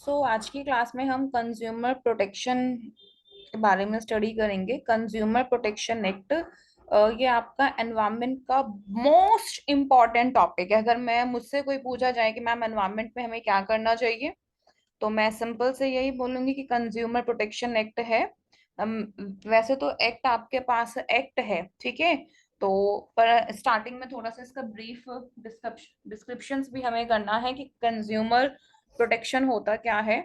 आज की क्लास में हम कंज्यूमर प्रोटेक्शन के बारे में स्टडी करेंगे। कंज्यूमर प्रोटेक्शन एक्ट ये आपका एनवायरनमेंट का मोस्ट इम्पॉर्टेंट टॉपिक है। अगर मैं मुझसे कोई पूछा जाए कि मैम एनवायरनमेंट में हमें क्या करना चाहिए, तो मैं सिंपल से यही बोलूंगी कि कंज्यूमर प्रोटेक्शन एक्ट है। वैसे तो एक्ट आपके पास एक्ट है, ठीक है। तो पर स्टार्टिंग में थोड़ा सा इसका ब्रीफ डिस्क्रिप्शन भी हमें करना है कि कंज्यूमर प्रोटेक्शन होता क्या है।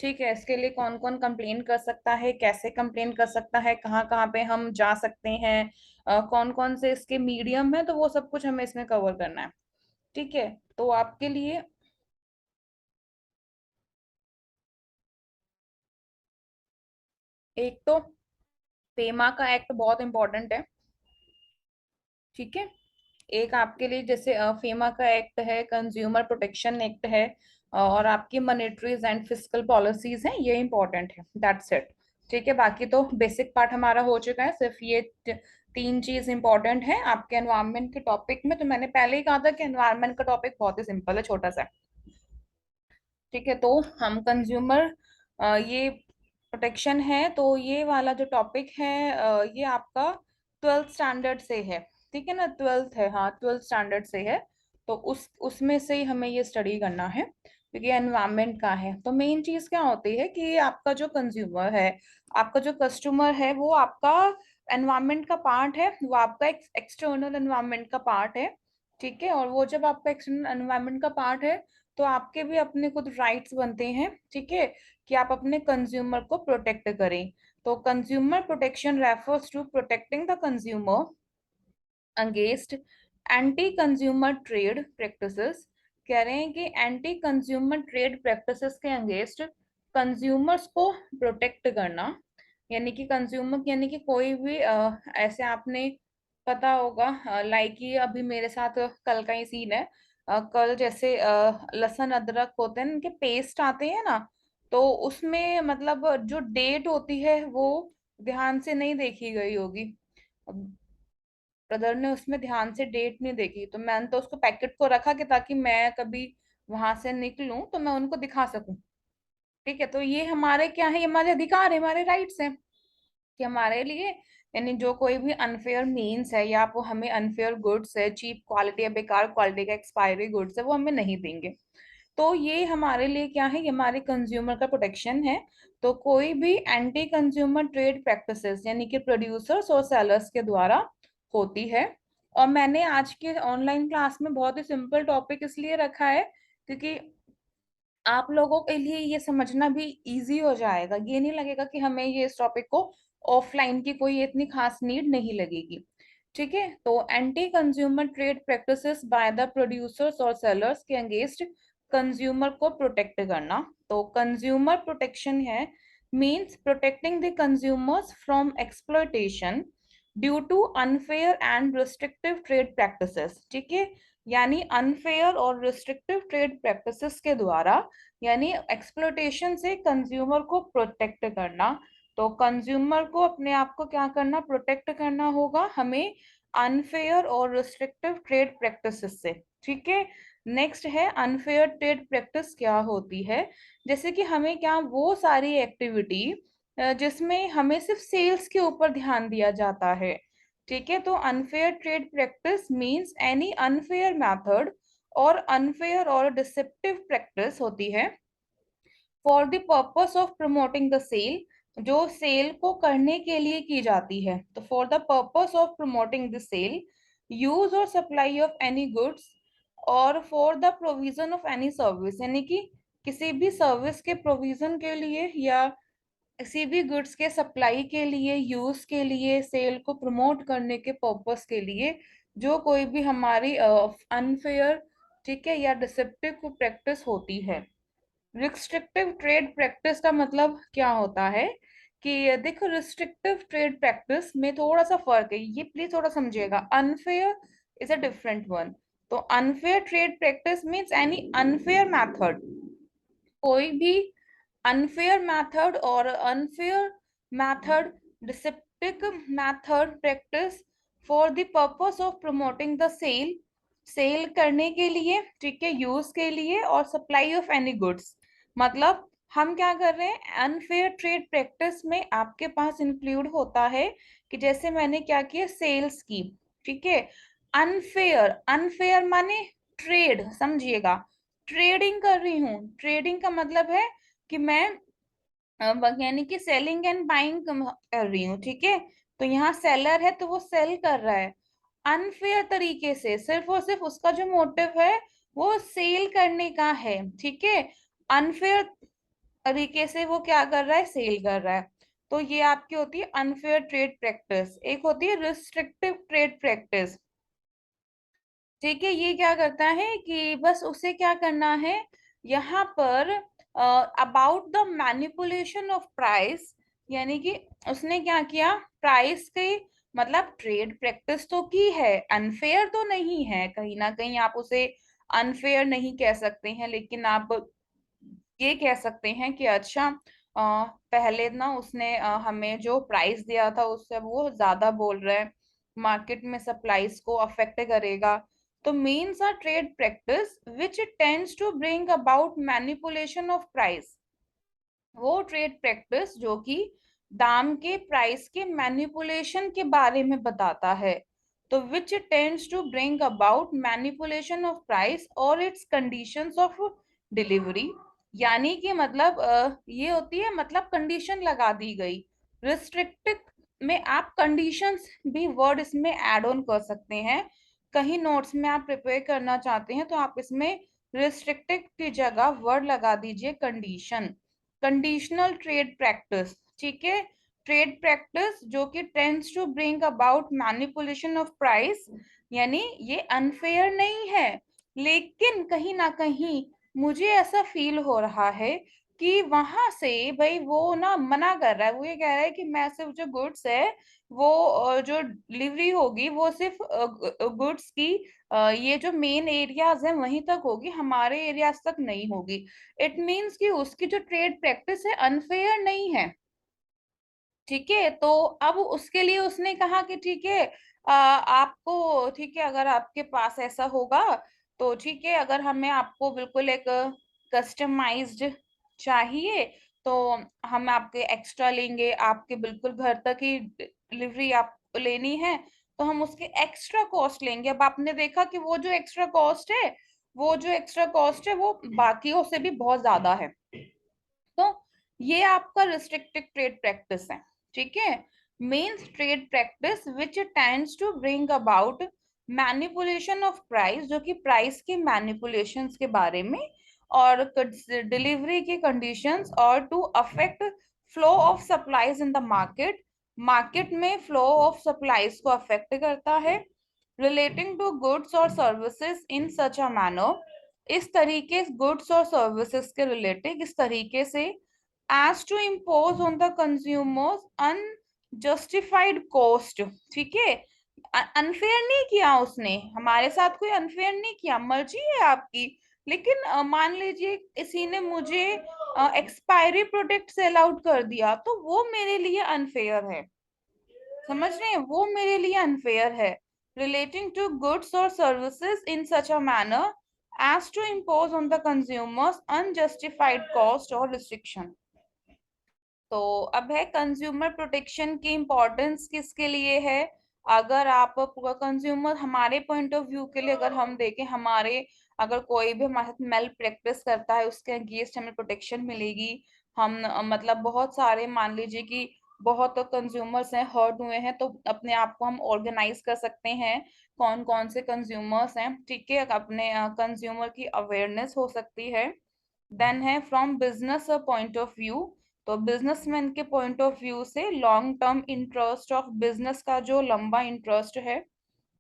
ठीक है, इसके लिए कौन कौन कंप्लेन कर सकता है, कैसे कंप्लेन कर सकता है, कहाँ कहाँ पे हम जा सकते हैं, कौन कौन से इसके मीडियम है, तो वो सब कुछ हमें इसमें कवर करना है। ठीक है, तो आपके लिए एक तो फेमा का एक्ट बहुत इंपॉर्टेंट है। ठीक है, एक आपके लिए जैसे फेमा का एक्ट है, कंज्यूमर प्रोटेक्शन एक्ट है, और आपकी मॉनेटरीज एंड फिस्कल पॉलिसीज हैं, ये इंपॉर्टेंट है। That's it. ठीक है, बाकी तो बेसिक पार्ट हमारा हो चुका है। सिर्फ ये तीन चीज इंपॉर्टेंट है आपके एनवायरनमेंट के टॉपिक में। तो मैंने पहले ही कहा था कि एनवायरनमेंट का टॉपिक बहुत ही सिंपल है, छोटा सा। ठीक है, तो हम कंज्यूमर ये प्रोटेक्शन है, तो ये वाला जो टॉपिक है ये आपका 12th स्टैंडर्ड से है। ठीक है ना, 12th है, हाँ 12th स्टैंडर्ड से है। तो उसमें से ही हमें ये स्टडी करना है, क्योंकि एनवायरनमेंट का है। तो मेन चीज क्या होती है कि आपका जो कंज्यूमर है, आपका जो कस्टमर है, वो आपका एनवायरनमेंट का पार्ट है, वो आपका एक्सटर्नल एनवायरनमेंट का पार्ट है। ठीक है, और वो जब आपका एक्सटर्नल एनवायरनमेंट का पार्ट है, तो आपके भी अपने कुछ राइट्स बनते हैं। ठीक है, कि आप अपने कंज्यूमर को प्रोटेक्ट करें। तो consumer protection refers to protecting the consumer against anti consumer trade practices. कह रहे हैं कि एंटी कंज्यूमर ट्रेड प्रैक्टिसेस के अगेंस्ट कंज्यूमर्स को प्रोटेक्ट करना। यानी कि कंज्यूमर, यानी कि कोई भी ऐसे आपने पता होगा, लाइक ये अभी मेरे साथ कल का ही सीन है। कल जैसे लहसुन अदरक होते हैं, इनके पेस्ट आते हैं ना, तो उसमें मतलब जो डेट होती है वो ध्यान से नहीं देखी गई होगी। ब्रदर ने उसमें ध्यान से डेट नहीं देखी, तो मैंने तो उसको पैकेट को रखा कि ताकि मैं कभी वहां से निकलूं तो मैं उनको दिखा सकूं। ठीक है, तो ये हमारे क्या है, ये हमारे अधिकार है, हमारे राइट्स हैं कि हमारे लिए, यानी जो कोई भी अनफेयर मीन्स है या वो हमें अनफेयर गुड्स है, चीप क्वालिटी या बेकार क्वालिटी का एक्सपायरी गुड्स है, वो हमें नहीं देंगे। तो ये हमारे लिए क्या है, ये हमारे कंज्यूमर का प्रोटेक्शन है। तो कोई भी एंटी कंज्यूमर ट्रेड प्रैक्टिसेस यानी कि प्रोड्यूसर्स और सेलर्स के द्वारा होती है। और मैंने आज के ऑनलाइन क्लास में बहुत ही सिंपल टॉपिक इसलिए रखा है, क्योंकि आप लोगों के लिए ये समझना भी इजी हो जाएगा। ये नहीं लगेगा कि हमें ये इस टॉपिक को ऑफलाइन की कोई इतनी खास नीड नहीं लगेगी। ठीक है, तो anti consumer trade practices by the producers और सेलर्स के अगेंस्ट कंज्यूमर को प्रोटेक्ट करना। तो कंज्यूमर प्रोटेक्शन है, means protecting the consumers from exploitation due to unfair and restrictive trade practices. ठीक है, यानी अनफेयर और रिस्ट्रिक्टिव ट्रेड प्रैक्टिसेस के द्वारा, यानी एक्सप्लोटेशन से कंज्यूमर को प्रोटेक्ट करना। तो कंज्यूमर को अपने आप को क्या करना, प्रोटेक्ट करना होगा हमें अनफेयर और रिस्ट्रिक्टिव ट्रेड प्रैक्टिसेस से। ठीक है, नेक्स्ट है अनफेयर ट्रेड प्रैक्टिस क्या होती है। जैसे कि हमें क्या, वो सारी एक्टिविटी जिसमें हमें सिर्फ सेल्स के ऊपर ध्यान दिया जाता है। ठीक है, तो unfair trade practice means any unfair method और अनफेयर और डिसेप्टिव प्रैक्टिस होती है for the purpose of promoting the sale, जो सेल को करने के लिए की जाती है। तो for the purpose of promoting the sale, use और सप्लाई ऑफ एनी गुड्स, और for the provision of any service, यानी कि किसी भी सर्विस के प्रोविजन के लिए या किसी भी गुड्स के सप्लाई के लिए, यूज के लिए, सेल को प्रमोट करने के पर्पस के लिए जो कोई भी हमारी अनफेयर, ठीक है, या डिसेप्टिव प्रैक्टिस होती है। रिस्ट्रिक्टिव ट्रेड प्रैक्टिस का मतलब क्या होता है कि देखो, रिस्ट्रिक्टिव ट्रेड प्रैक्टिस में थोड़ा सा फर्क है, ये प्लीज थोड़ा समझिएगा। Unfair is a different one. तो unfair trade practice means any unfair method, कोई भी अनफेयर मैथड और unfair method, deceptive method practice for the purpose of promoting the sale, sale करने के लिए, ठीक है, यूज के लिए, और सप्लाई ऑफ एनी गुड्स, मतलब हम क्या कर रहे हैं, अनफेयर ट्रेड प्रैक्टिस में आपके पास इंक्लूड होता है कि जैसे मैंने क्या किया, सेल्स की, ठीक है। अनफेयर, अनफेयर माने ट्रेड, समझिएगा, ट्रेडिंग कर रही हूँ। ट्रेडिंग का मतलब है कि मैं यानी कि सेलिंग एंड बाइंग कर रही हूँ, ठीक है। तो यहाँ सेलर है तो वो सेल कर रहा है अनफेयर तरीके से, सिर्फ और सिर्फ उसका जो मोटिव है वो सेल करने का है, ठीक है। अनफेयर तरीके से वो क्या कर रहा है, सेल कर रहा है। तो ये आपकी होती है अनफेयर ट्रेड प्रैक्टिस। एक होती है रिस्ट्रिक्टिव ट्रेड प्रैक्टिस, ठीक है। ये क्या करता है कि बस उसे क्या करना है, यहाँ पर about the manipulation of price, यानी कि उसने क्या किया, प्राइस के मतलब ट्रेड प्रैक्टिस तो की है, अनफेयर तो नहीं है, कहीं ना कहीं आप उसे अनफेयर नहीं कह सकते हैं, लेकिन आप ये कह सकते हैं कि अच्छा पहले ना उसने हमें जो प्राइस दिया था उससे वो ज्यादा बोल रहा है, मार्केट में सप्लाईज को अफेक्ट करेगा। तो means a trade practice which tends to bring about manipulation of price, वो ट्रेड प्रैक्टिस जो कि दाम के, प्राइस के मैनिपुलेशन के बारे में बताता है। तो which tends to bring about manipulation of price और इट्स कंडीशंस ऑफ डिलीवरी, यानी कि मतलब ये होती है, मतलब कंडीशन लगा दी गई। रिस्ट्रिक्टेड में आप कंडीशंस भी वर्ड इसमें ऐड ऑन कर सकते हैं, कहीं नोट्स में आप प्रिपेयर करना चाहते हैं तो आप इसमें रिस्ट्रिक्टेड की जगह वर्ड लगा दीजिए कंडीशन। कंडीशनल ट्रेड प्रैक्टिस, ठीक है। ट्रेड प्रैक्टिस जो कि tends to bring about manipulation of price, यानी ये अनफेयर नहीं है, लेकिन कहीं ना कहीं मुझे ऐसा फील हो रहा है कि वहां से भाई वो ना मना कर रहा है, वो ये कह रहा है कि मैं सिर्फ जो गुड्स है वो जो डिलीवरी होगी वो सिर्फ गुड्स की ये जो मेन एरियाज है वहीं तक होगी, हमारे एरियाज तक नहीं होगी। इट मीन्स कि उसकी जो ट्रेड प्रैक्टिस है अनफेयर नहीं है, ठीक है। तो अब उसके लिए उसने कहा कि ठीक है, आपको ठीक है, अगर आपके पास ऐसा होगा तो ठीक है, अगर हमें आपको बिल्कुल एक कस्टमाइज्ड चाहिए तो हम आपके एक्स्ट्रा लेंगे, आपके बिल्कुल घर तक ही डिलीवरी आप लेनी है तो हम उसके एक्स्ट्रा कॉस्ट लेंगे। अब आपने देखा कि वो जो एक्स्ट्रा कॉस्ट है, वो जो एक्स्ट्रा कॉस्ट है वो बाकियों से भी बहुत ज्यादा है। तो ये आपका रिस्ट्रिक्टेड ट्रेड प्रैक्टिस है, ठीक है। Means trade practice which tends to bring about manipulation of price, जो कि प्राइस के मैनिपुलेशन के बारे में और डिलीवरी की कंडीशंस, और to affect flow of supplies in the market, market में फ्लो ऑफ सप्लाईज को अफेक्ट करता है, रिलेटिंग टू गुड्स और services in such a manner, इस तरीके गुड्स और सर्विसेज के रिलेटेड इस तरीके से, as to impose on the consumers unjustified cost, ठीक है। अनफेयर नहीं किया उसने, हमारे साथ कोई अनफेयर नहीं किया, मर्जी है आपकी, लेकिन मान लीजिए किसी ने मुझे एक्सपायरी प्रोडक्ट सेल आउट कर दिया तो वो मेरे लिए अनफेयर है, समझ रहे हैं, वो मेरे लिए अनफेयर है। रिलेटिंग टू गुड्स और services in such a manner as to impose on the consumers unjustified cost और रिस्ट्रिक्शन। तो अब है कंज्यूमर प्रोटेक्शन की इम्पोर्टेंस किसके लिए है। अगर आप कंज्यूमर, हमारे पॉइंट ऑफ व्यू के लिए अगर हम देखें, हमारे अगर कोई भी हमारे साथ मेल प्रैक्टिस करता है उसके अगेंस्ट हमें प्रोटेक्शन मिलेगी। हम मतलब बहुत सारे, मान लीजिए कि बहुत कंज्यूमर्स हैं हर्ट हुए हैं, तो अपने आप को हम ऑर्गेनाइज कर सकते हैं, कौन कौन से कंज्यूमर्स हैं, ठीक है, अपने कंज्यूमर की अवेयरनेस हो सकती है। देन है from business point of view, तो बिजनेसमैन के पॉइंट ऑफ व्यू से long term interest of business का जो लंबा इंटरेस्ट है,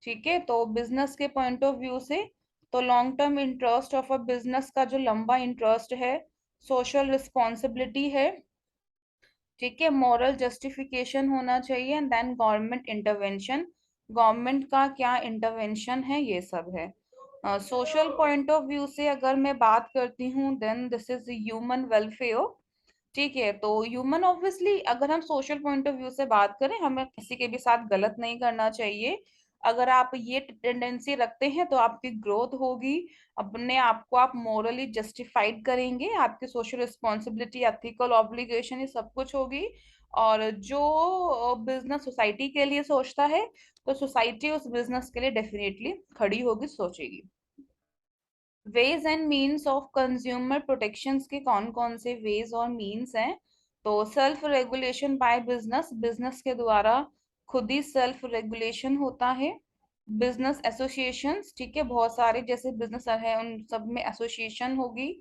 ठीक है, तो बिजनेस के पॉइंट ऑफ व्यू से, तो long term interest of a business का जो लंबा इंटरेस्ट है, सोशल रिस्पॉन्सिबिलिटी है, ठीक है, मॉरल जस्टिफिकेशन होना चाहिए, and then government intervention, government का क्या इंटरवेंशन है, ये सब है। सोशल पॉइंट ऑफ व्यू से अगर मैं बात करती हूँ, then this is human welfare, ठीक है। तो ह्यूमन ऑब्वियसली, अगर हम सोशल पॉइंट ऑफ व्यू से बात करें, हमें किसी के भी साथ गलत नहीं करना चाहिए, अगर आप ये टेंडेंसी रखते हैं तो आपकी ग्रोथ होगी, अपने आप को आप मोरली जस्टिफाइड करेंगे, आपकी सोशल रिस्पॉन्सिबिलिटी, एथिकल ऑब्लिगेशन, ये सब कुछ होगी। और जो बिजनेस सोसाइटी के लिए सोचता है, तो सोसाइटी उस बिजनेस के लिए डेफिनेटली खड़ी होगी, सोचेगी। Ways and means of consumer protections के कौन कौन से वेज और मीन्स हैं? तो self regulation by business, business के द्वारा खुद ही सेल्फ रेगुलेशन होता है। बिजनेस एसोसिएशंस, ठीक है, बहुत सारे जैसे बिजनेस है उन सब में एसोसिएशन होगी।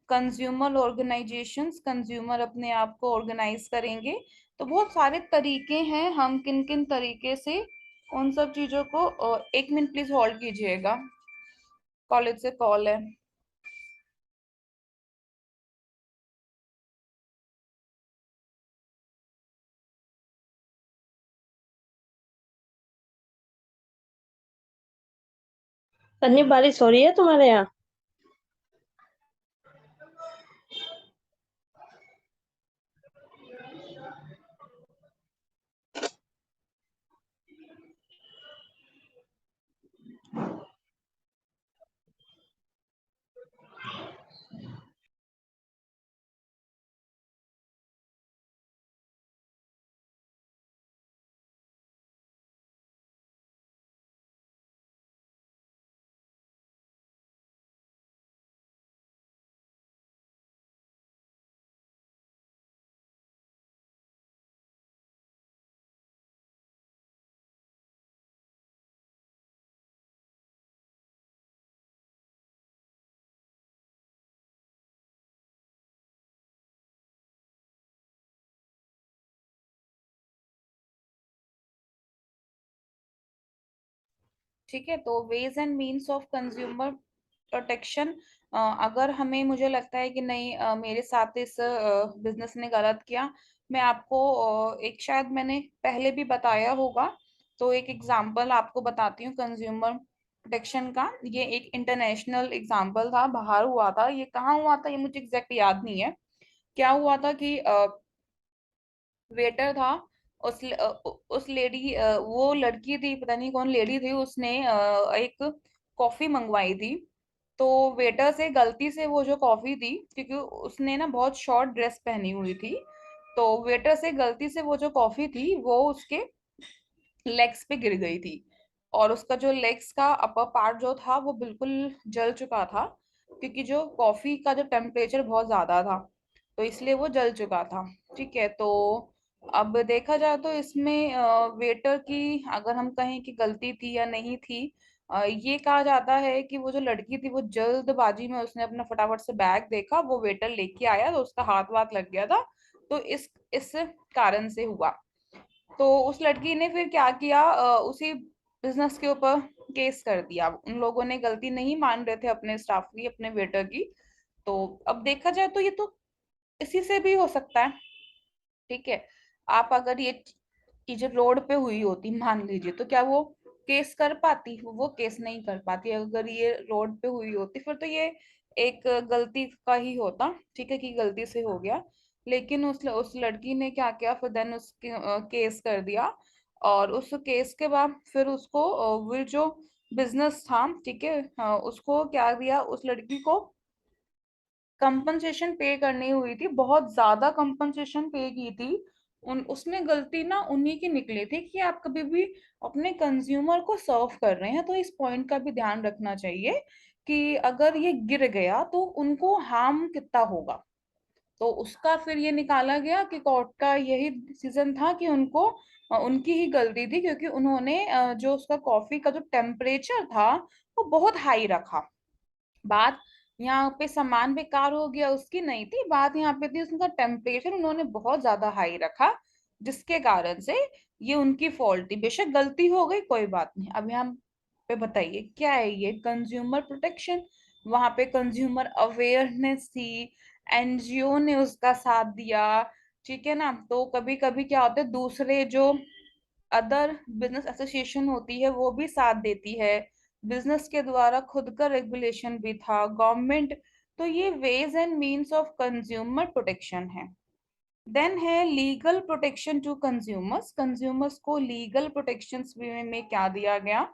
कंज्यूमर ऑर्गेनाइजेशंस, कंज्यूमर अपने आप को ऑर्गेनाइज करेंगे। तो बहुत सारे तरीके हैं, हम किन किन तरीके से उन सब चीजों को, एक मिनट प्लीज होल्ड कीजिएगा, कॉलेज से कॉल है। सन्नी, बारिश हो रही है तुम्हारे यहाँ? ठीक है, तो ways and means of consumer protection, अगर हमें, मुझे लगता है कि नहीं, मेरे साथ इस बिजनेस ने गलत किया, मैं आपको एक, शायद मैंने पहले भी बताया होगा, तो एक एग्जांपल आपको बताती हूँ कंज्यूमर प्रोटेक्शन का। ये एक इंटरनेशनल एग्जांपल था, बाहर हुआ था, ये कहाँ हुआ था ये मुझे एग्जैक्ट याद नहीं है। क्या हुआ था कि वेटर था, उस लेडी, वो लड़की थी, पता नहीं कौन लेडी थी, उसने एक कॉफी मंगवाई थी। तो वेटर से गलती से वो जो कॉफी थी, क्योंकि उसने ना बहुत शॉर्ट ड्रेस पहनी हुई थी, तो वेटर से गलती से वो जो कॉफी थी वो उसके लेग्स पे गिर गई थी। और उसका जो लेग्स का अपर पार्ट जो था वो बिल्कुल जल चुका था, क्योंकि जो कॉफी का जो टेम्परेचर बहुत ज्यादा था, तो इसलिए वो जल चुका था। ठीक है, तो अब देखा जाए तो इसमें वेटर की, अगर हम कहें कि गलती थी या नहीं थी, ये कहा जाता है कि वो जो लड़की थी वो जल्दबाजी में उसने अपना फटाफट से बैग देखा, वो वेटर लेके आया तो उसका हाथ वाथ लग गया था, तो इस कारण से हुआ। तो उस लड़की ने फिर क्या किया, उसी बिजनेस के ऊपर केस कर दिया। उन लोगों ने गलती नहीं मान रहे थे अपने स्टाफ की, अपने वेटर की। तो अब देखा जाए तो ये तो इसी से भी हो सकता है। ठीक है, आप अगर ये चीजें रोड पे हुई होती मान लीजिए, तो क्या वो केस कर पाती? वो केस नहीं कर पाती। अगर ये रोड पे हुई होती फिर तो ये एक गलती का ही होता, ठीक है, कि गलती से हो गया। लेकिन उस लड़की ने क्या किया, फिर देन उसके केस कर दिया, और उस केस के बाद फिर उसको वो जो बिजनेस था, ठीक है, उसको क्या दिया, उस लड़की को कंपनसेशन पे करनी हुई थी, बहुत ज्यादा कंपनसेशन पे की थी। उसमें गलती ना उन्हीं की निकली थी कि आप कभी भी अपने कंज्यूमर को सर्व कर रहे हैं तो इस पॉइंट का भी ध्यान रखना चाहिए कि अगर ये गिर गया तो उनको हार्म कितना होगा। तो उसका फिर ये निकाला गया कि कोर्ट का यही डिसीजन था कि उनको, उनकी ही गलती थी, क्योंकि उन्होंने जो उसका कॉफी का जो टेम्परेचर था वो बहुत हाई रखा। बात यहाँ पे सामान बेकार हो गया उसकी नहीं थी, बात यहाँ पे थी उसका टेम्परेचर उन्होंने बहुत ज्यादा हाई रखा, जिसके कारण से ये उनकी फॉल्ट थी। बेशक गलती हो गई, कोई बात नहीं। अब यहाँ पे बताइए क्या है ये कंज्यूमर प्रोटेक्शन? वहां पे कंज्यूमर अवेयरनेस थी, एनजीओ ने उसका साथ दिया। ठीक है ना, तो कभी कभी क्या होता है, दूसरे जो अदर बिजनेस एसोसिएशन होती है वो भी साथ देती है, बिजनेस के द्वारा खुद का रेगुलेशन भी था, गवर्नमेंट। तो ये ways and means of consumer protection है। देन है legal protection to consumers, consumers को लीगल प्रोटेक्शन में क्या दिया गया।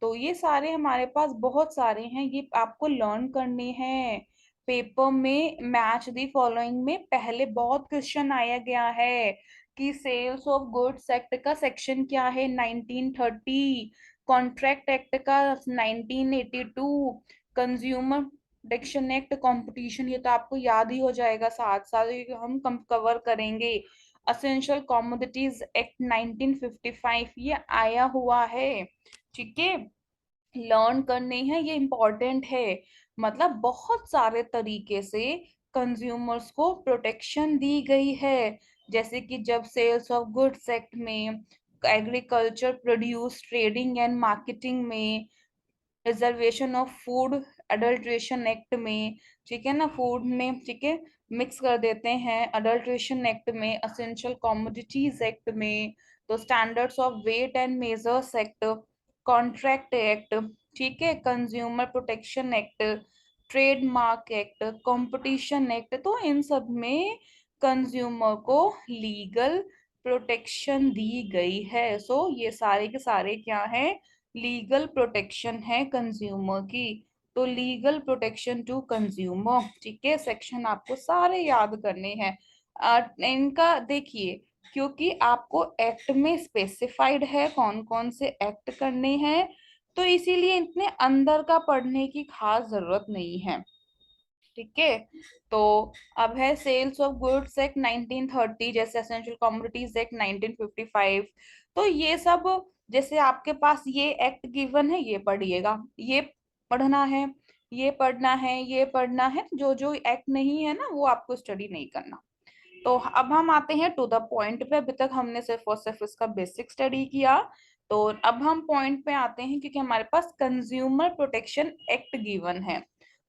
तो ये सारे हमारे पास बहुत सारे हैं, ये आपको लर्न करने हैं पेपर में। मैच दी फॉलोइंग में पहले बहुत क्वेश्चन आया गया है कि सेल्स ऑफ गुड्स एक्ट का सेक्शन क्या है 1930, कॉन्ट्रैक्ट एक्ट का 1982, कंज्यूमर प्रोटेक्शन एक्ट, कंपटीशन, ये तो आपको याद ही हो जाएगा, साथ साथ ये हम कवर करेंगे। असेंशियल कमोडिटीज एक्ट 1955 ये आया हुआ है, ठीक है, लर्न करने हैं, ये इम्पोर्टेंट है। मतलब बहुत सारे तरीके से कंज्यूमर्स को प्रोटेक्शन दी गई है, जैसे कि जब सेल्स ऑफ गुड्स एक्ट में, agriculture produce trading and marketing में, reservation of food adulteration act में, ठीक है ना, फूड में, ठीक है, मिक्स कर देते हैं, अडल्ट्रेशन एक्ट में, असेंशियल कमोडिटीज एक्ट में, तो standards of weight and measures act, contract act, ठीक है, consumer protection act, trademark act, competition act, तो इन सब में कंज्यूमर को लीगल प्रोटेक्शन दी गई है। सो ये सारे के सारे क्या है, लीगल प्रोटेक्शन है कंज्यूमर की। तो लीगल प्रोटेक्शन टू कंज्यूमर, ठीक है, सेक्शन आपको सारे याद करने हैं। इनका देखिए, क्योंकि आपको एक्ट में स्पेसिफाइड है कौन कौन से एक्ट करने हैं, तो इसीलिए इतने अंदर का पढ़ने की खास जरूरत नहीं है, ठीक है। तो अब है सेल्स ऑफ गुड्स एक्ट 1930, जैसे एसेंशियल कमोडिटीज एक्ट 1955, तो ये सब जैसे आपके पास ये एक्ट गिवन है, ये पढ़िएगा, ये पढ़ना है, ये पढ़ना है, ये पढ़ना है, जो जो एक्ट नहीं है ना वो आपको स्टडी नहीं करना। तो अब हम आते हैं टू द पॉइंट पे, अभी तक हमने सिर्फ और सिर्फ इसका बेसिक स्टडी किया। तो अब हम पॉइंट पे आते हैं, क्योंकि हमारे पास कंज्यूमर प्रोटेक्शन एक्ट गिवन है।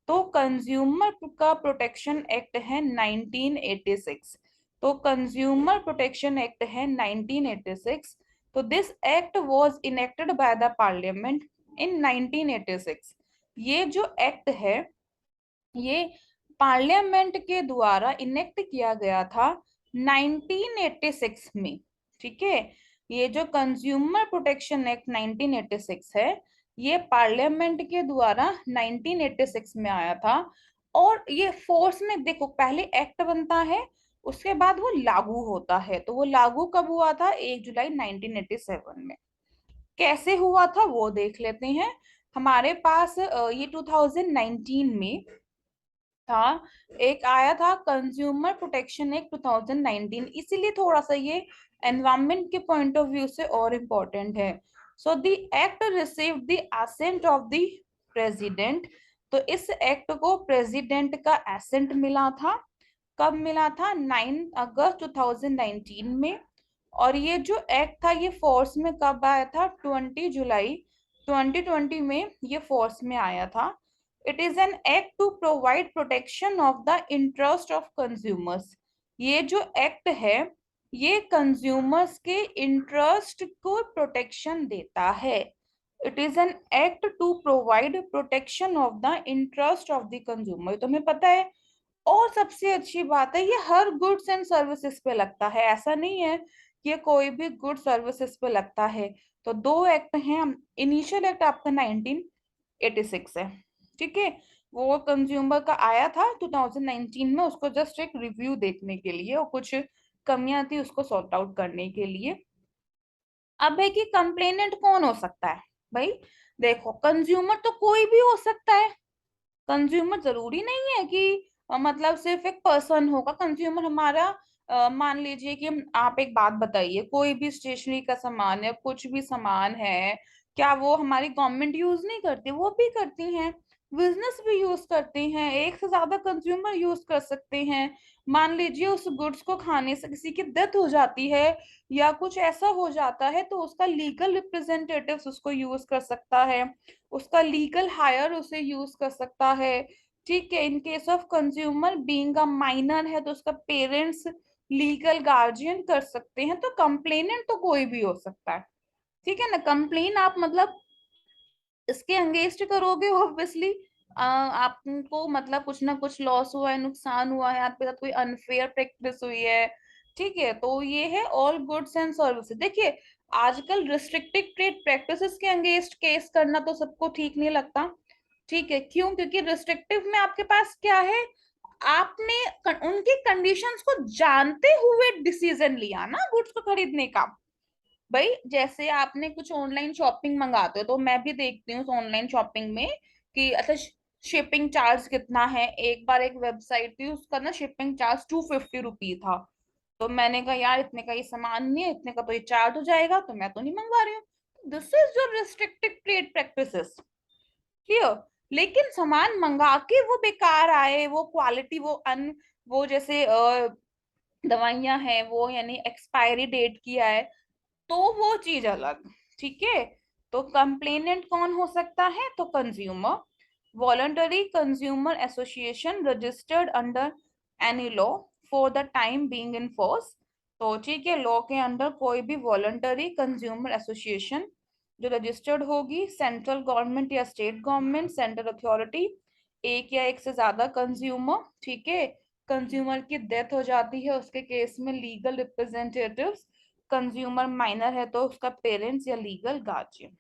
तो कंज्यूमर का प्रोटेक्शन एक्ट है 1986, तो कंज्यूमर प्रोटेक्शन एक्ट है 1986। तो this act was enacted by the parliament in 1986। ये जो एक्ट है, ये पार्लियामेंट के द्वारा इनेक्ट किया गया था 1986 में, ठीक है। ये जो कंज्यूमर प्रोटेक्शन एक्ट 1986 है, ये पार्लियामेंट के द्वारा 1986 में आया था। और ये फोर्स में देखो, पहले एक्ट बनता है, उसके बाद वो लागू होता है। तो वो लागू कब हुआ था, 1 जुलाई 1987 में। कैसे हुआ था वो देख लेते हैं। हमारे पास ये 2019 में था, एक आया था कंज्यूमर प्रोटेक्शन एक्ट 2019, इसीलिए थोड़ा सा ये एनवायरमेंट के पॉइंट ऑफ व्यू से और इम्पोर्टेंट है। So the act received the assent of the president, तो इस एक्ट को प्रेसिडेंट का एसेंट मिला था। कब मिला था, 9 अगस्त 2019 में। और ये जो एक्ट था, ये फोर्स में कब आया था, 20 जुलाई 2020 में ये फोर्स में आया था। It is an act to provide protection of the interest of consumers. ये जो एक्ट है, ये कंज्यूमर्स के इंटरेस्ट को प्रोटेक्शन देता है। It is an act to provide protection of the interest of the consumer, तुम्हें पता है। और सबसे अच्छी बात है, ये हर गुड्स एंड सर्विसेज पे लगता है, ऐसा नहीं है कि ये कोई भी गुड सर्विसेज पे लगता है। तो दो एक्ट हैं, इनिशियल एक्ट आपका 1986 है, ठीक है, वो कंज्यूमर का आया था 2019 में, उसको जस्ट एक रिव्यू देखने के लिए और कुछ कमियां थी उसको सॉर्ट आउट करने के लिए। अब है कि कंप्लेनेंट कौन हो सकता है, भाई देखो, कंज्यूमर तो कोई भी हो सकता है। कंज्यूमर जरूरी नहीं है कि मतलब सिर्फ एक पर्सन होगा कंज्यूमर हमारा। मान लीजिए कि आप एक बात बताइए, कोई भी स्टेशनरी का सामान है, कुछ भी सामान है, क्या वो हमारी गवर्नमेंट यूज नहीं करती, वो भी करती हैं, बिजनेस भी यूज करते हैं, एक से ज्यादा कंज्यूमर यूज कर सकते हैं। मान लीजिए उस गुड्स को खाने से किसी की डेथ हो जाती है या कुछ ऐसा हो जाता है, तो उसका लीगल रिप्रेजेंटेटिव उसको यूज कर सकता है, उसका लीगल हायर उसे यूज कर सकता है, ठीक है। In case of consumer being a minor है, तो उसका पेरेंट्स लीगल गार्जियन कर सकते हैं। तो कंप्लेनेंट तो कोई भी हो सकता है, ठीक है ना। कंप्लेन आप मतलब इसके अगेंस्ट करोगे, ऑब्वियसली आपको मतलब कुछ ना कुछ लॉस हुआ है, नुकसान हुआ है, आपके साथ कोई अनफेयर प्रैक्टिस हुई है, ठीक है, तो ये है ऑल गुड्स एंड सर्विसेज। देखिए, आजकल रिस्ट्रिक्टिव ट्रेड प्रैक्टिसेस के अगेंस्ट केस करना तो सबको ठीक नहीं लगता। ठीक है, क्यों? क्योंकि रिस्ट्रिक्टिव में आपके पास क्या है, आपने उनकी कंडीशंस को जानते हुए डिसीजन लिया ना गुड्स को खरीदने का। भाई जैसे आपने कुछ ऑनलाइन शॉपिंग मंगाते हो, तो मैं भी देखती हूँ ऑनलाइन शॉपिंग में कि अच्छा शिपिंग चार्ज कितना है। एक बार एक वेबसाइट थी, उसका ना शिपिंग चार्ज 250 रुपी था। तो मैंने कहा यार इतने का ये सामान नहीं है, इतने का तो ये चार्ज हो जाएगा, तो मैं तो नहीं मंगवा रही हूँ। This is your restrictive trade practices. Clear? लेकिन सामान मंगा के वो बेकार आए, वो क्वालिटी वो जैसे दवाइयां हैं वो यानी एक्सपायरी डेट की आए, तो वो चीज अलग। ठीक है, तो कंप्लेनेंट कौन हो सकता है? तो consumer, voluntary consumer association registered under any law for the time being in force. तो ठीक है, लॉ के अंडर कोई भी वॉलंटरी कंज्यूमर एसोसिएशन जो रजिस्टर्ड होगी, सेंट्रल गवर्नमेंट या स्टेट गवर्नमेंट, सेंट्रल अथॉरिटी, एक या एक से ज्यादा कंज्यूमर। ठीक है, कंज्यूमर की डेथ हो जाती है, उसके केस में लीगल रिप्रेजेंटेटिव्स, कंज्यूमर माइनर है तो उसका पेरेंट्स या लीगल गार्जियन।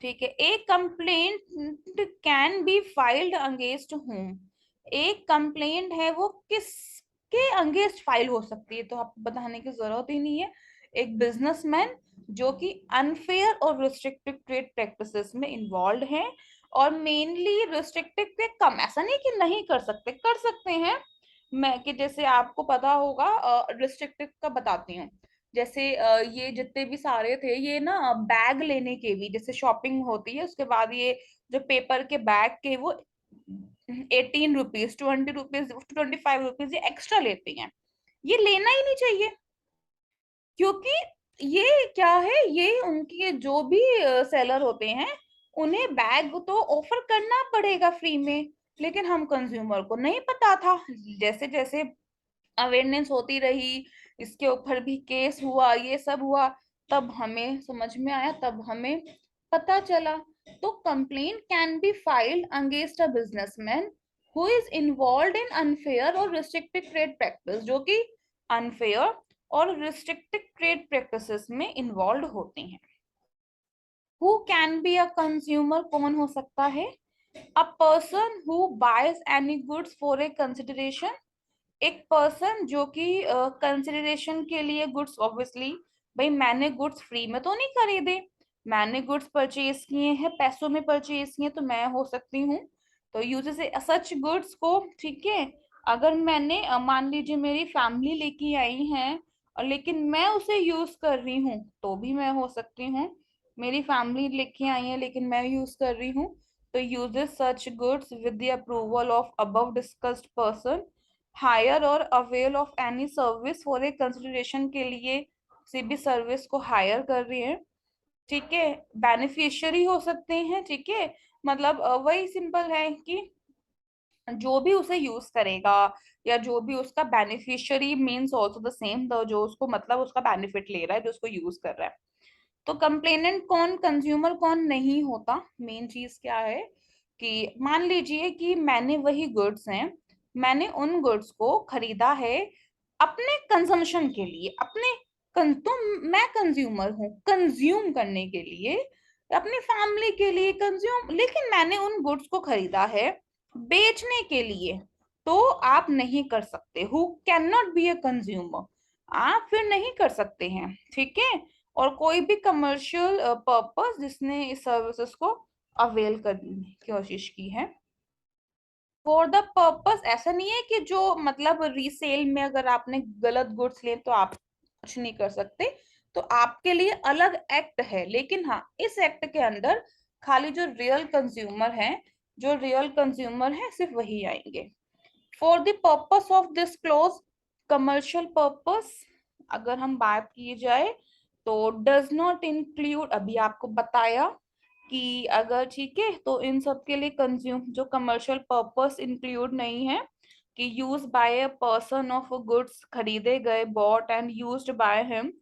ठीक है, एक complaint can be filed against whom. एक कंप्लेंट है वो किसके अगेंस्ट फाइल हो सकती है, तो आपको बताने की जरूरत ही नहीं है। एक बिजनेसमैन जो कि अनफेयर और रिस्ट्रिक्टिव ट्रेड प्रैक्टिसेस में इन्वॉल्व है, और मेनली रिस्ट्रिक्टिव के कम, ऐसा नहीं कि नहीं कर सकते, कर सकते हैं। मैं कि जैसे आपको पता होगा, रिस्ट्रिक्टिव का बताती हूँ। जैसे ये जितने भी सारे थे, ये ना बैग लेने के भी, जैसे शॉपिंग होती है उसके बाद ये जो पेपर के बैग के वो 18 रुपीज, 20 रुपीज, 25 रुपीज ये एक्स्ट्रा लेते हैं। ये लेना ही नहीं चाहिए, क्योंकि ये क्या है, ये उनके जो भी सेलर होते हैं, उन्हें बैग तो ऑफर करना पड़ेगा फ्री में। लेकिन हम कंज्यूमर को नहीं पता था, जैसे जैसे अवेयरनेस होती रही, इसके ऊपर भी केस हुआ, ये सब हुआ, तब हमें समझ में आया, तब हमें पता चला। तो complaint can be filed against a businessman who is involve in unfair और रिस्ट्रिक्टिव ट्रेड प्रैक्टिस, जो कि अनफेयर और रिस्ट्रिक्टिव ट्रेड प्रैक्टिसेस में इन्वॉल्व होते हैं। Who can be a consumer कौन हो सकता है? A person who boys any goods for a consideration. एक पर्सन जो कि कंसिडरेशन के लिए गुड्स, ऑब्वियसली भाई मैंने गुड्स फ्री में तो नहीं खरीदे, मैंने गुड्स परचेज किए हैं, पैसों में परचेज किए, तो मैं हो सकती हूँ। तो यूजेस सच गुड्स को, ठीक है, अगर मैंने मान लीजिए मेरी फैमिली लेके आई है, और लेकिन मैं उसे यूज कर रही हूँ, तो भी मैं हो सकती हूँ। मेरी फैमिली लेके आई है लेकिन मैं यूज कर रही हूँ, तो uses such goods with the approval of above discussed person, hire और avail of any service for a consideration के लिए किसी भी सर्विस को हायर कर रही है। ठीक है, बेनिफिशियरी हो सकते हैं। ठीक है, मतलब वही सिंपल है कि जो भी उसे यूज करेगा, या जो भी उसका beneficiary means also the same, जो उसको मतलब उसका बेनिफिट ले रहा है, जो उसको यूज कर रहा है। तो कंप्लेनेंट कौन, कंज्यूमर कौन नहीं होता। मेन चीज क्या है कि मान लीजिए कि मैंने वही गुड्स हैं, मैंने उन गुड्स को खरीदा है अपने कंजम्पशन के लिए, तो मैं कंज्यूमर हूँ कंज्यूम करने के लिए, अपनी फैमिली के लिए कंज्यूम, लेकिन मैंने उन गुड्स को खरीदा है बेचने के लिए। तो आप नहीं कर सकते, who can not be a consumer, आप फिर नहीं कर सकते हैं। ठीक है, और कोई भी कमर्शियल पर्पस जिसने इस सर्विसेज को अवेल करने की कोशिश की है फॉर द पर्पस, ऐसा नहीं है कि जो मतलब रीसेल में अगर आपने गलत गुड्स लिए तो आप कुछ नहीं कर सकते, तो आपके लिए अलग एक्ट है। लेकिन हाँ, इस एक्ट के अंदर खाली जो रियल कंज्यूमर है, जो रियल कंज्यूमर है सिर्फ वही आएंगे। For the purpose of this close, commercial purpose अगर हम बात की जाए, तो डज नॉट इंक्लूड, अभी आपको बताया कि अगर ठीक है, तो इन सब के लिए कंज्यूम जो कमर्शियल पर्पस इंक्लूड नहीं है, कि use by a person of goods, खरीदे गए, bought and used by him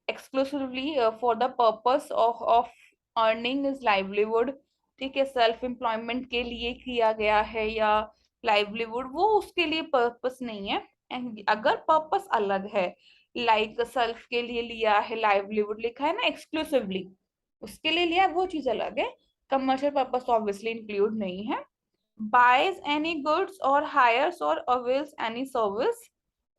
exclusively for the purpose of earning is livelihood. ठीक है, सेल्फ एम्प्लॉयमेंट के लिए किया गया है, या लाइवलीहुड, वो उसके लिए पर्पस नहीं है। एंड अगर पर्पस अलग है, लाइक सेल्फ के लिए लिया है, लाइवलीहुड लिखा है ना एक्सक्लूसिवली, उसके लिए लिया है, वो चीज अलग है। कमर्शियल पर्पस ऑब्वियसली इंक्लूड नहीं है। बाइज एनी गुड्स और हायर्स और अवेल्स एनी सर्विस,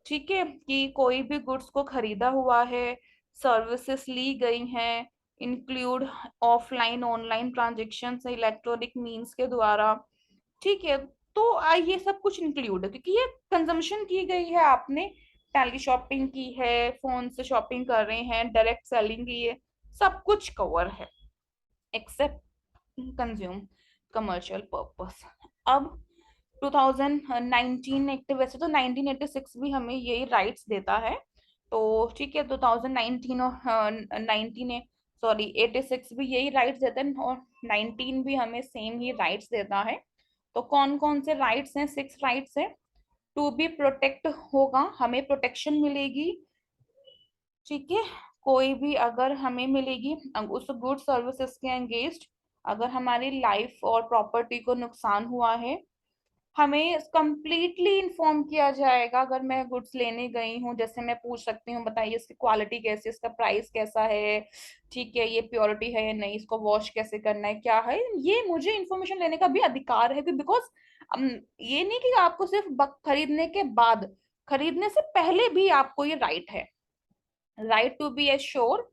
ठीक है, कि कोई भी गुड्स को खरीदा हुआ है, सर्विसेज ली गई हैं, include offline online transaction electronic means के द्वारा, ठीक है। तो ये सब कुछ इंक्लूड है, क्योंकि ये कंजम्पशन की गई है, आपने टेली शॉपिंग की है, फोन से शॉपिंग कर रहे हैं, डायरेक्ट सेलिंग की है, सब कुछ कवर है एक्सेप्ट कंज्यूम कमर्शियल पर्पस। अब 2019 एक्ट, वैसे तो 1986 भी हमें यही राइट्स देता है, तो ठीक है 2019 और 19 सॉरी 86 भी यही राइट्स देता है, और 19 भी हमें सेम ही राइट्स देता है। तो कौन कौन से राइट्स हैं? 6 राइट्स हैं। टू बी प्रोटेक्ट होगा, हमें प्रोटेक्शन मिलेगी, ठीक है। कोई भी अगर हमें मिलेगी उस गुड सर्विसेज के एंगेस्ट, अगर हमारी लाइफ और प्रॉपर्टी को नुकसान हुआ है, हमें कंप्लीटली इन्फॉर्म किया जाएगा। अगर मैं गुड्स लेने गई हूँ, जैसे मैं पूछ सकती हूँ बताइए इसकी क्वालिटी कैसी है, इसका प्राइस कैसा है, ठीक है, ये प्योरिटी है या नहीं, इसको वॉश कैसे करना है, क्या है, ये मुझे इन्फॉर्मेशन लेने का भी अधिकार है। बिकॉज ये नहीं कि आपको सिर्फ खरीदने के बाद, खरीदने से पहले भी आपको ये राइट है, right to be assure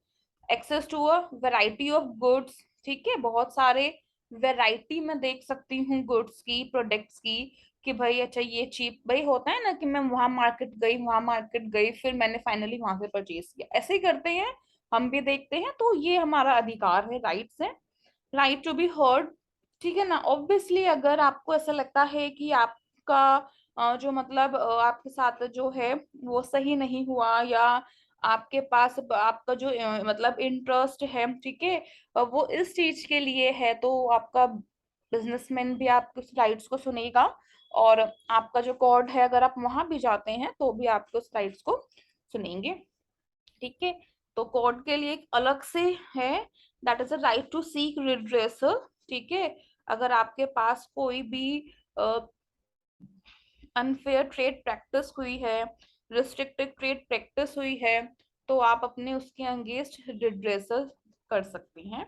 access to a variety of goods, ठीक है, बहुत सारे वैरायटी में देख सकती हूँ गुड्स की, प्रोडक्ट्स की, कि भाई अच्छा ये चीप, भाई होता है ना कि मैं वहां मार्केट गई, फिर मैंने फाइनली वहां से परचेज किया, ऐसे ही करते हैं, हम भी देखते हैं। तो ये हमारा अधिकार है, राइट्स है। राइट टू बी हर्ड, ठीक है ना। ऑब्वियसली अगर आपको ऐसा लगता है कि आपका जो मतलब आपके साथ जो है वो सही नहीं हुआ, या आपके पास आपका जो मतलब इंटरेस्ट है, ठीक है, वो इस चीज के लिए है, तो आपका बिजनेसमैन भी आपके उस राइट्स को सुनेगा, और आपका जो कोर्ट है अगर आप वहां भी जाते हैं तो भी आपके उस राइट्स को सुनेंगे, ठीक है। तो कोर्ट के लिए एक अलग से है, that is a right to seek redressal, ठीक है। अगर आपके पास कोई भी अनफेयर ट्रेड प्रैक्टिस हुई है, रिस्ट्रिक्टेड ट्रेड प्रैक्टिस हुई है, तो आप अपने उसके अगेंस्ट रिड्रेसल कर सकती हैं।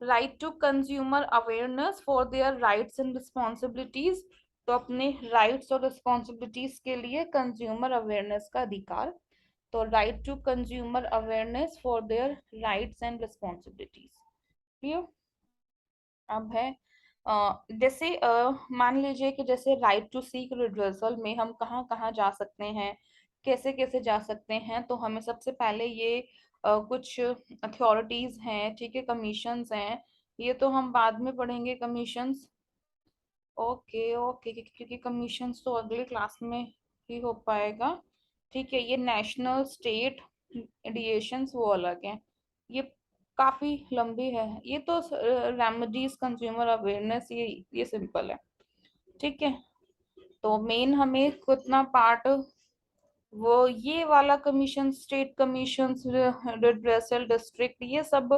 Right to consumer awareness for their rights and responsibilities, तो अपने राइट्स और रिस्पॉन्सिबिलिटीज के लिए कंज्यूमर अवेयरनेस का अधिकार। तो right to consumer awareness for their rights and responsibilities, clear. अब है जैसे मान लीजिए कि जैसे राइट टू सीक रिड्रेसल में हम कहाँ कहाँ जा सकते हैं, कैसे कैसे जा सकते हैं, तो हमें सबसे पहले ये कुछ अथॉरिटीज हैं, ठीक है, कमीशंस हैं, ये तो हम बाद में पढ़ेंगे कमीशंस, ओके ओके, क्योंकि कमीशंस तो अगले क्लास में ही हो पाएगा, ठीक है। ये नेशनल स्टेट एडिएशंस वो अलग है, ये काफी लंबी है, ये तो रेमेडीज कंज्यूमर अवेयरनेस, ये सिंपल है, ठीक है। तो मेन हमें कितना पार्ट, वो ये वाला commission, state commission, redressal district, ये सब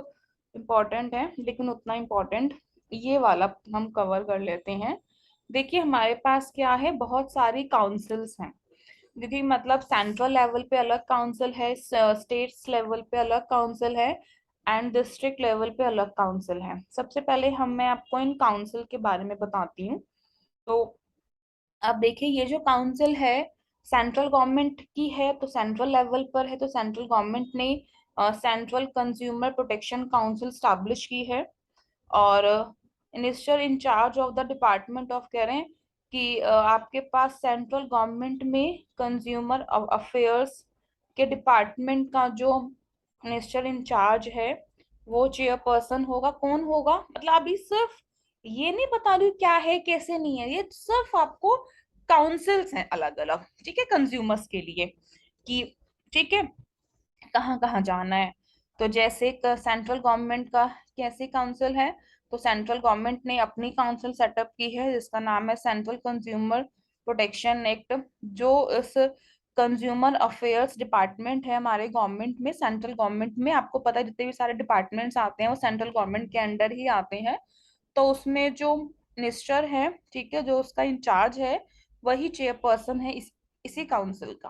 इम्पोर्टेंट है, लेकिन उतना इम्पोर्टेंट ये वाला हम कवर कर लेते हैं। देखिए हमारे पास क्या है, बहुत सारी काउंसिल्स हैं, दीदी, मतलब सेंट्रल लेवल पे अलग काउंसिल है, स्टेट्स लेवल पे अलग काउंसिल है, एंड डिस्ट्रिक्ट लेवल पे अलग काउंसिल है। सबसे पहले मैं आपको इन काउंसिल के बारे में बताती हूँ। तो अब देखिए ये जो काउंसिल है सेंट्रल गवर्नमेंट की है, तो सेंट्रल लेवल पर है, तो सेंट्रल गवर्नमेंट ने central consumer protection council establish की है, और minister incharge of the department of, कह रहे हैं कि आपके पास सेंट्रल गवर्नमेंट में कंज्यूमर अफेयर्स के डिपार्टमेंट का जो मिनिस्टर इंचार्ज है वो चेयरपर्सन होगा। कौन होगा मतलब, अभी सिर्फ ये नहीं बता रही हूँ क्या है कैसे नहीं है, ये सिर्फ आपको काउंसिल्स हैं अलग अलग, ठीक है, कंज्यूमर्स के लिए, कि ठीक है कहाँ कहाँ जाना है। तो जैसे सेंट्रल गवर्नमेंट का कैसे काउंसिल है, तो सेंट्रल गवर्नमेंट ने अपनी काउंसिल सेटअप की है जिसका नाम है सेंट्रल कंज्यूमर प्रोटेक्शन एक्ट, जो इस कंज्यूमर अफेयर्स डिपार्टमेंट है हमारे गवर्नमेंट में, सेंट्रल गवर्नमेंट में, आपको पता है जितने भी सारे डिपार्टमेंट्स आते हैं वो सेंट्रल गवर्नमेंट के अंडर ही आते हैं। तो उसमें जो मिनिस्टर है, ठीक है, जो उसका इंचार्ज है, वही चेयरपर्सन है इसी काउंसिल का।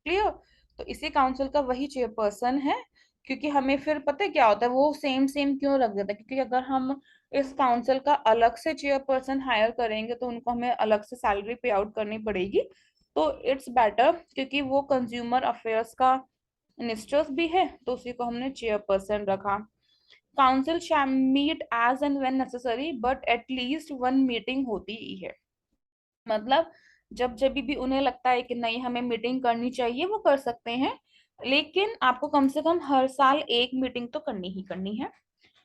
क्लियर? तो इसी काउंसिल का वही चेयरपर्सन है। क्योंकि हमें फिर पता है क्या होता है, वो सेम सेम क्यों रख देता है, क्योंकि अगर हम इस काउंसिल का अलग से चेयरपर्सन हायर करेंगे तो उनको हमें अलग से सैलरी पे आउट करनी पड़ेगी। तो इट्स बेटर, क्योंकि वो कंज्यूमर अफेयर्स का मिनिस्टर्स भी है, तो उसी को हमने चेयरपर्सन रखा। Council shall meet as and when necessary, but at least one meeting होती ही है। मतलब जब जब भी उन्हें लगता है कि नहीं हमें मीटिंग करनी चाहिए, वो कर सकते हैं। लेकिन आपको कम से कम हर साल एक मीटिंग तो करनी ही करनी है।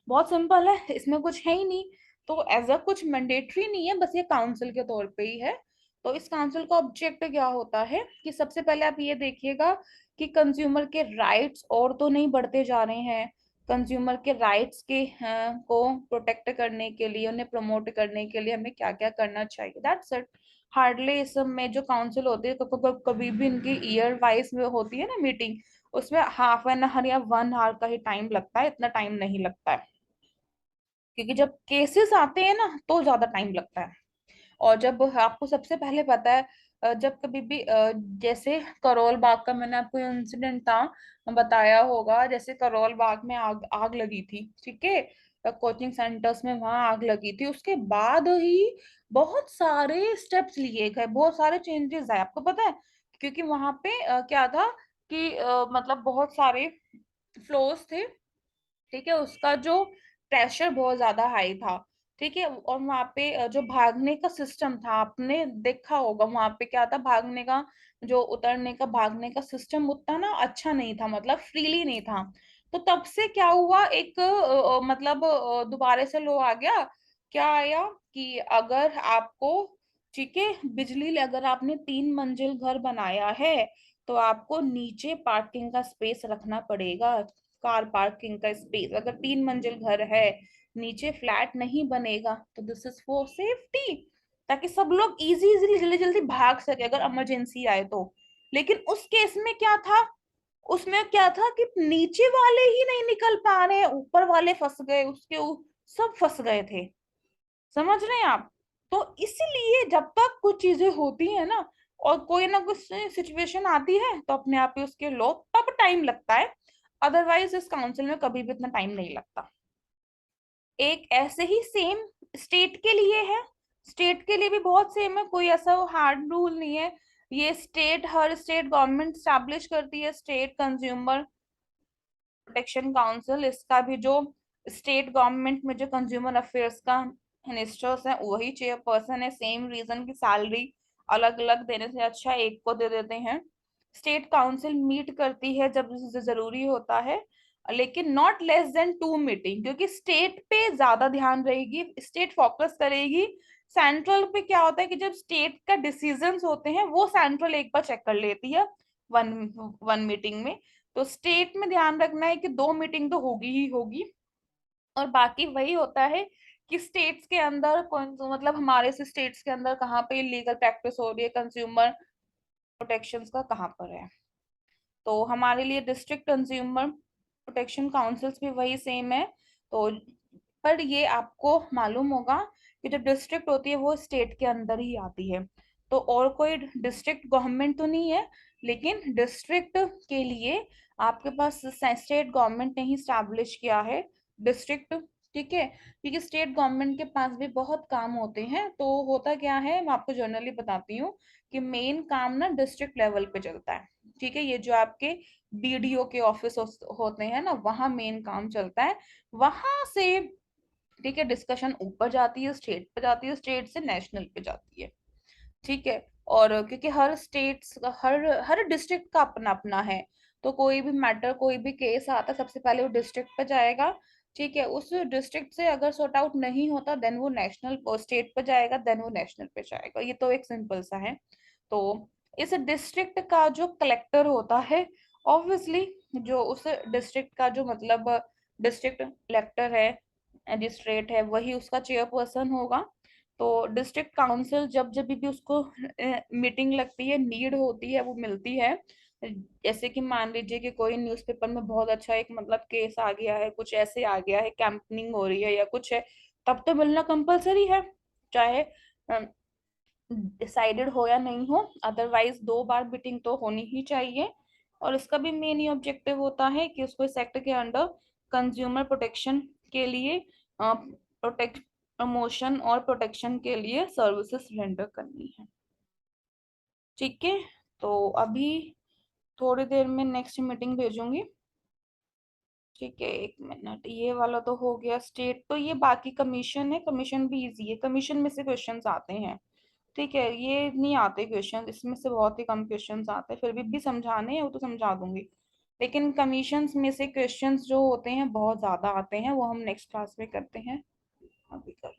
बहुत सिंपल है, इसमें कुछ है ही नहीं। तो एज अ कुछ मैंडेटरी नहीं है, बस ये काउंसिल के तौर पे ही है। तो इस काउंसिल का ऑब्जेक्ट क्या होता है कि सबसे पहले आप ये देखिएगा कि कंज्यूमर के राइट्स और तो नहीं बढ़ते जा रहे हैं। कंज्यूमर के राइट्स के को प्रोटेक्ट करने के लिए, उन्हें प्रमोट करने के लिए हमें क्या क्या करना चाहिए, दैट्स इट। हार्डली इस सब में जो काउंसिल होती है, कभी भी इनकी ईयर वाइज में होती है ना मीटिंग, उसमें हाफ एन आवर या 1 आवर का ही टाइम लगता है, इतना टाइम नहीं लगता है। क्योंकि जब केसेस आते हैं ना तो ज्यादा टाइम लगता है। और जब आपको सबसे पहले पता है, जब कभी भी जैसे करोल बाग का मैंने आपको इंसिडेंट था बताया होगा, जैसे करोल बाग में आग आग लगी थी, ठीक है। कोचिंग सेंटर्स में वहां आग लगी थी, उसके बाद ही बहुत सारे स्टेप्स लिए गए, बहुत सारे चेंजेस आए, आपको पता है। क्योंकि वहां पे क्या था कि मतलब बहुत सारे फ्लोर्स थे, ठीक है। उसका जो प्रेशर बहुत ज्यादा हाई था, ठीक है। और वहां पे जो भागने का सिस्टम था, आपने देखा होगा वहां पे क्या था, भागने का जो उतरने का भागने का सिस्टम उतना ना अच्छा नहीं था, मतलब फ्रीली नहीं था। तो तब से क्या हुआ, एक मतलब दोबारा से लो आ गया। क्या आया कि अगर आपको, ठीक है, बिजली, अगर आपने 3 मंजिल घर बनाया है तो आपको नीचे पार्किंग का स्पेस रखना पड़ेगा। कार पार्किंग का स्पेस, अगर 3 मंजिल घर है, नीचे फ्लैट नहीं बनेगा, तो दिस इज फॉर सेफ्टी, ताकि सब लोग इजी इजीली जल्दी जल्दी भाग सके अगर इमरजेंसी आए तो। लेकिन उस केस में क्या था, उसमें क्या था कि नीचे वाले ही नहीं निकल पा रहे हैं, ऊपर वाले फंस गए, सब फंस गए थे। समझ रहे हैं आप? तो इसीलिए जब तक कुछ चीजें होती है ना, और कोई ना कुछ सिचुएशन आती है, तो अपने आप ही उसके लो तब टाइम लगता है। अदरवाइज इस काउंसिल में कभी भी इतना टाइम नहीं लगता। एक ऐसे ही सेम स्टेट के लिए है, स्टेट के लिए भी बहुत सेम है, कोई ऐसा हार्ड रूल नहीं है। ये स्टेट, हर स्टेट गवर्नमेंट स्टैब्लिश करती है स्टेट कंज्यूमर प्रोटेक्शन काउंसिल। इसका भी जो स्टेट गवर्नमेंट में जो कंज्यूमर अफेयर्स का मिनिस्टर्स है वही चेयरपर्सन है। सेम रीजन की सैलरी अलग अलग देने से अच्छा एक को दे देते हैं। स्टेट काउंसिल मीट करती है जब जरूरी होता है, लेकिन नॉट लेस देन 2 मीटिंग, क्योंकि स्टेट पे ज्यादा ध्यान रहेगी, स्टेट फोकस करेगी। सेंट्रल पे क्या होता है कि जब स्टेट का डिसीजंस होते हैं वो सेंट्रल एक बार चेक कर लेती है वन वन मीटिंग में। तो स्टेट में ध्यान रखना है कि 2 मीटिंग तो होगी ही होगी। और बाकी वही होता है कि स्टेट्स के अंदर कौन, मतलब हमारे से स्टेट्स के अंदर कहाँ पे लीगल प्रैक्टिस हो रही है, कंज्यूमर प्रोटेक्शंस का कहाँ पर है। तो हमारे लिए डिस्ट्रिक्ट कंज्यूमर प्रोटेक्शन काउंसिल्स भी वही सेम है। तो पर ये आपको मालूम होगा कि जो डिस्ट्रिक्ट होती है वो स्टेट के अंदर ही आती है। तो और कोई डिस्ट्रिक्ट गवर्नमेंट तो नहीं है, लेकिन डिस्ट्रिक्ट के लिए आपके पास स्टेट गवर्नमेंट ने ही स्टैब्लिश किया है डिस्ट्रिक्ट, ठीक है। क्योंकि स्टेट गवर्नमेंट के पास भी बहुत काम होते हैं। तो होता क्या है, मैं आपको जनरली बताती हूँ कि मेन काम ना डिस्ट्रिक्ट लेवल पे चलता है, ठीक है। ये जो आपके बीडीओ के ऑफिस होते हैं ना, वहां मेन काम चलता है। वहां से, ठीक है, डिस्कशन ऊपर जाती है, स्टेट पे जाती है, स्टेट से नेशनल पे जाती है, ठीक है। और क्योंकि हर स्टेट्स, हर हर डिस्ट्रिक्ट का अपना अपना है, तो कोई भी मैटर, कोई भी केस आता है, सबसे पहले वो डिस्ट्रिक्ट पे जाएगा, ठीक है। उस डिस्ट्रिक्ट से अगर सॉर्ट आउट नहीं होता, देन वो नेशनल स्टेट पे जाएगा, देन वो नेशनल पे जाएगा। ये तो एक सिंपल सा है। तो इस डिस्ट्रिक्ट का जो कलेक्टर होता है, ऑब्वियसली जो उस डिस्ट्रिक्ट का जो मतलब डिस्ट्रिक्ट कलेक्टर है, मजिस्ट्रेट है, वही उसका चेयरपर्सन होगा। तो डिस्ट्रिक्ट काउंसिल जब जब भी उसको मीटिंग लगती है, नीड होती है, वो मिलती है। जैसे कि मान लीजिए कि कोई न्यूज़पेपर में बहुत अच्छा एक मतलब केस आ गया है, कुछ ऐसे आ गया है, कैंपनिंग हो रही है या कुछ है, तब तो मिलना कंपलसरी है। चाहे डिसाइडेड हो या नहीं हो, अदरवाइज 2 बार बिटिंग तो होनी ही चाहिए। और इसका भी मेन ही ऑब्जेक्टिव होता है कि उसको इस एक्ट के अंडर कंज्यूमर प्रोटेक्शन के लिए, प्रोटेक्ट प्रमोशन और प्रोटेक्शन के लिए सर्विसेज रेंडर करनी है। ठीक है, तो अभी थोड़ी देर में नेक्स्ट मीटिंग भेजूंगी। ठीक है, 1 मिनट, ये वाला तो हो गया स्टेट। तो ये बाकी कमीशन है, कमीशन भी इजी है, कमीशन में से क्वेश्चंस आते हैं। ठीक है, ये नहीं आते क्वेश्चन, इसमें से बहुत ही कम क्वेश्चंस आते हैं, फिर भी समझाने हैं वो तो समझा दूंगी। लेकिन कमीशंस में से क्वेश्चंस जो होते हैं बहुत ज्यादा आते हैं, वो हम नेक्स्ट क्लास में करते हैं। अभी कर